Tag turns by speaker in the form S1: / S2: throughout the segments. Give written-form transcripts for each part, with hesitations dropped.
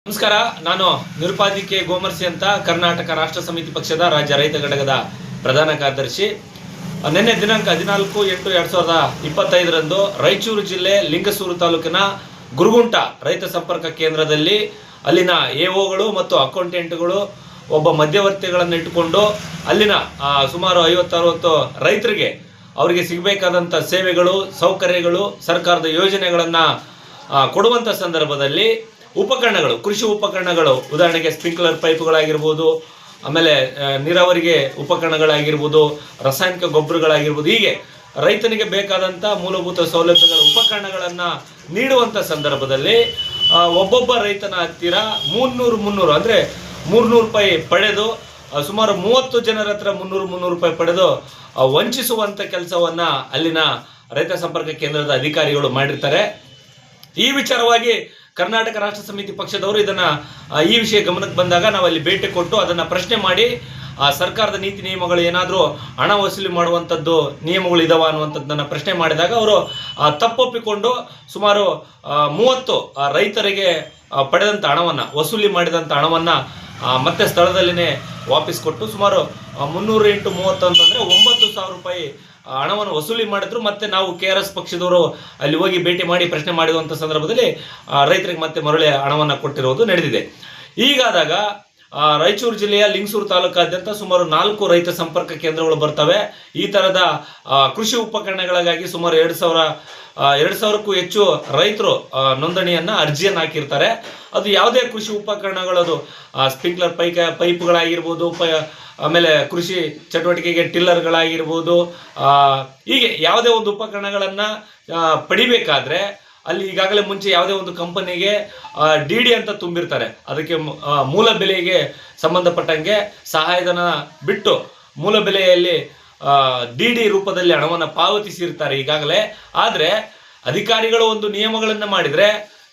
S1: ನಮಸ್ಕಾರ. ನಾನು ನಿರುಪಾಧಿಕೆ ಗೋಮರ್ಸಿ ಅಂತ ಕರ್ನಾಟಕ ರಾಷ್ಟ್ರ ಸಮಿತಿ ಪಕ್ಷದ ರಾಜ್ಯ ರೈತ ಘಟಕದ ಪ್ರಧಾನ ಕಾರ್ಯದರ್ಶಿ. ನಿನ್ನೆ ದಿನಾಂಕ 14/8/2025 ರಾಯಚೂರು ಜಿಲ್ಲೆ ಲಿಂಗಸೂರು ತಾಲೂಕಿನ ಗುರುಗುಂಟ ರೈತ ಸಂಪರ್ಕ ಕೇಂದ್ರದಲ್ಲಿ ಅಲ್ಲಿನ ಎಒಗಳು ಮತ್ತು ಅಕೌಂಟೆಂಟ್ಗಳು ಒಬ್ಬ ಮಧ್ಯವರ್ತಿಗಳನ್ನು ಇಟ್ಟುಕೊಂಡು ಅಲ್ಲಿನ ಸುಮಾರು 50-60 ರೈತರಿಗೆ ಅವರಿಗೆ ಸಿಗಬೇಕಾದಂಥ ಸೇವೆಗಳು ಸೌಕರ್ಯಗಳು ಸರ್ಕಾರದ ಯೋಜನೆಗಳನ್ನು ಕೊಡುವಂಥ ಸಂದರ್ಭದಲ್ಲಿ ಉಪಕರಣಗಳು, ಕೃಷಿ ಉಪಕರಣಗಳು, ಉದಾಹರಣೆಗೆ ಸ್ಪ್ರಿಂಕ್ಲರ್ ಪೈಪ್ಗಳಾಗಿರ್ಬೋದು, ಆಮೇಲೆ ನೀರಾವರಿಗೆ ಉಪಕರಣಗಳಾಗಿರ್ಬೋದು, ರಾಸಾಯನಿಕ ಗೊಬ್ಬರಗಳಾಗಿರ್ಬೋದು, ಹೀಗೆ ರೈತನಿಗೆ ಬೇಕಾದಂಥ ಮೂಲಭೂತ ಸೌಲಭ್ಯಗಳ ಉಪಕರಣಗಳನ್ನು ನೀಡುವಂಥ ಸಂದರ್ಭದಲ್ಲಿ ಒಬ್ಬೊಬ್ಬ ರೈತನ ಹತ್ತಿರ 300 ಅಂದರೆ 300 ರೂಪಾಯಿ ಪಡೆದು ಸುಮಾರು 30 ಜನರ ಹತ್ರ 300 ರೂಪಾಯಿ ಪಡೆದು ವಂಚಿಸುವಂಥ ಕೆಲಸವನ್ನು ಅಲ್ಲಿನ ರೈತ ಸಂಪರ್ಕ ಕೇಂದ್ರದ ಅಧಿಕಾರಿಗಳು ಮಾಡಿರ್ತಾರೆ. ಈ ವಿಚಾರವಾಗಿ ಕರ್ನಾಟಕ ರಾಷ್ಟ್ರ ಸಮಿತಿ ಪಕ್ಷದವರು ಈ ವಿಷಯ ಗಮನಕ್ಕೆ ಬಂದಾಗ ನಾವು ಅಲ್ಲಿ ಭೇಟಿ ಕೊಟ್ಟು ಅದನ್ನು ಪ್ರಶ್ನೆ ಮಾಡಿ ಸರ್ಕಾರದ ನೀತಿ ನಿಯಮಗಳು ಏನಾದರೂ ಹಣ ವಸೂಲಿ ಮಾಡುವಂಥದ್ದು ನಿಯಮಗಳು ಇದಾವ ಅನ್ನುವಂಥದ್ದನ್ನು ಪ್ರಶ್ನೆ ಮಾಡಿದಾಗ ಅವರು ತಪ್ಪೊಪ್ಪಿಕೊಂಡು ಸುಮಾರು 30 ರೈತರಿಗೆ ಪಡೆದಂಥ ಹಣವನ್ನು, ವಸೂಲಿ ಮಾಡಿದಂಥ ಹಣವನ್ನು ಮತ್ತೆ ಸ್ಥಳದಲ್ಲಿನೇ ವಾಪಸ್ ಕೊಟ್ಟು ಸುಮಾರು 300 × 30 ಅಂತಂದರೆ 9,000 ರೂಪಾಯಿ ಹಣವನ್ನು ವಸೂಲಿ ಮಾಡಿದ್ರು. ಮತ್ತೆ ನಾವು KRS ಪಕ್ಷದವರು ಅಲ್ಲಿ ಹೋಗಿ ಭೇಟಿ ಮಾಡಿ ಪ್ರಶ್ನೆ ಮಾಡಿರುವಂಥ ಸಂದರ್ಭದಲ್ಲಿ ರೈತರಿಗೆ ಮತ್ತೆ ಮರಳಿ ಹಣವನ್ನು ಕೊಟ್ಟಿರುವುದು ನಡೆದಿದೆ. ಹೀಗಾದಾಗ ರಾಯಚೂರು ಜಿಲ್ಲೆಯ ಲಿಂಗಸೂರು ತಾಲೂಕಾದ್ಯಂತ ಸುಮಾರು 4 ರೈತ ಸಂಪರ್ಕ ಕೇಂದ್ರಗಳು ಬರ್ತವೆ. ಈ ಥರದ ಕೃಷಿ ಉಪಕರಣಗಳಿಗಾಗಿ ಸುಮಾರು 2,000ಕ್ಕೂ ಹೆಚ್ಚು ರೈತರು ಅರ್ಜಿಯನ್ನು ಹಾಕಿರ್ತಾರೆ. ಅದು ಯಾವುದೇ ಕೃಷಿ ಉಪಕರಣಗಳದು ಸ್ಪ್ರಿಂಕ್ಲರ್ ಪೈಪ್ಗಳಾಗಿರ್ಬೋದು, ಆಮೇಲೆ ಕೃಷಿ ಚಟುವಟಿಕೆಗೆ ಟಿಲ್ಲರ್ಗಳಾಗಿರ್ಬೋದು, ಹೀಗೆ ಯಾವುದೇ ಒಂದು ಉಪಕರಣಗಳನ್ನು ಪಡಿಬೇಕಾದ್ರೆ ಅಲ್ಲಿ ಈಗಾಗಲೇ ಮುಂಚೆ ಯಾವುದೇ ಒಂದು ಕಂಪನಿಗೆ DD ಅಂತ ತುಂಬಿರ್ತಾರೆ. ಅದಕ್ಕೆ ಮೂಲ ಬೆಲೆಗೆ ಸಂಬಂಧಪಟ್ಟಂಗೆ ಸಹಾಯಧನ ಬಿಟ್ಟು ಮೂಲ ಬೆಲೆಯಲ್ಲಿ DD ರೂಪದಲ್ಲಿ ಹಣವನ್ನು ಪಾವತಿಸಿರ್ತಾರೆ ಈಗಾಗಲೇ. ಆದರೆ ಅಧಿಕಾರಿಗಳು ಒಂದು ನಿಯಮಗಳನ್ನು ಮಾಡಿದರೆ,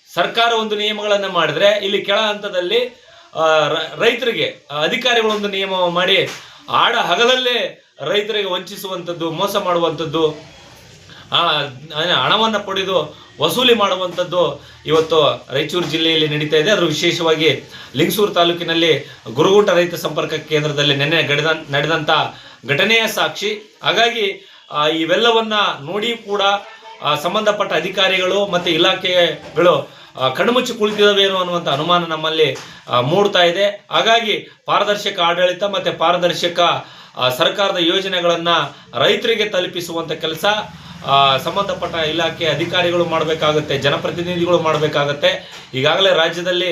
S1: ಸರ್ಕಾರ ಒಂದು ನಿಯಮಗಳನ್ನು ಮಾಡಿದರೆ, ಇಲ್ಲಿ ಕೆಳ ಹಂತದಲ್ಲಿ ರೈತರಿಗೆ ಅಧಿಕಾರಿಗಳೊಂದು ನಿಯಮ ಮಾಡಿ ಹಗಲಲ್ಲೇ ರೈತರಿಗೆ ವಂಚಿಸುವಂಥದ್ದು, ಮೋಸ ಮಾಡುವಂಥದ್ದು, ಹಣವನ್ನು ಪಡೆದು ವಸೂಲಿ ಮಾಡುವಂಥದ್ದು ಇವತ್ತು ರಾಯಚೂರು ಜಿಲ್ಲೆಯಲ್ಲಿ ನಡೀತಾ ಇದೆ. ಅದರ ವಿಶೇಷವಾಗಿ ಲಿಂಗಸೂರು ತಾಲೂಕಿನಲ್ಲಿ ಗುರುಗುಂಟ ರೈತ ಸಂಪರ್ಕ ಕೇಂದ್ರದಲ್ಲಿ ನಿನ್ನೆ ನಡೆದಂಥ ಘಟನೆಯ ಸಾಕ್ಷಿ. ಹಾಗಾಗಿ ಇವೆಲ್ಲವನ್ನ ನೋಡಿ ಕೂಡ ಸಂಬಂಧಪಟ್ಟ ಅಧಿಕಾರಿಗಳು ಮತ್ತು ಇಲಾಖೆಗಳು ಕಣ್ಮುಚ್ಚಿ ಕುಳಿತಿದವೇನೋ ಅನ್ನುವಂಥ ಅನುಮಾನ ನಮ್ಮಲ್ಲಿ ಮೂಡ್ತಾ ಇದೆ. ಹಾಗಾಗಿ ಪಾರದರ್ಶಕ ಆಡಳಿತ ಮತ್ತು ಪಾರದರ್ಶಕ ಸರ್ಕಾರದ ಯೋಜನೆಗಳನ್ನು ರೈತರಿಗೆ ತಲುಪಿಸುವಂಥ ಕೆಲಸ ಸಂಬಂಧಪಟ್ಟ ಇಲಾಖೆ ಅಧಿಕಾರಿಗಳು ಮಾಡಬೇಕಾಗುತ್ತೆ, ಜನಪ್ರತಿನಿಧಿಗಳು ಮಾಡಬೇಕಾಗತ್ತೆ. ಈಗಾಗಲೇ ರಾಜ್ಯದಲ್ಲಿ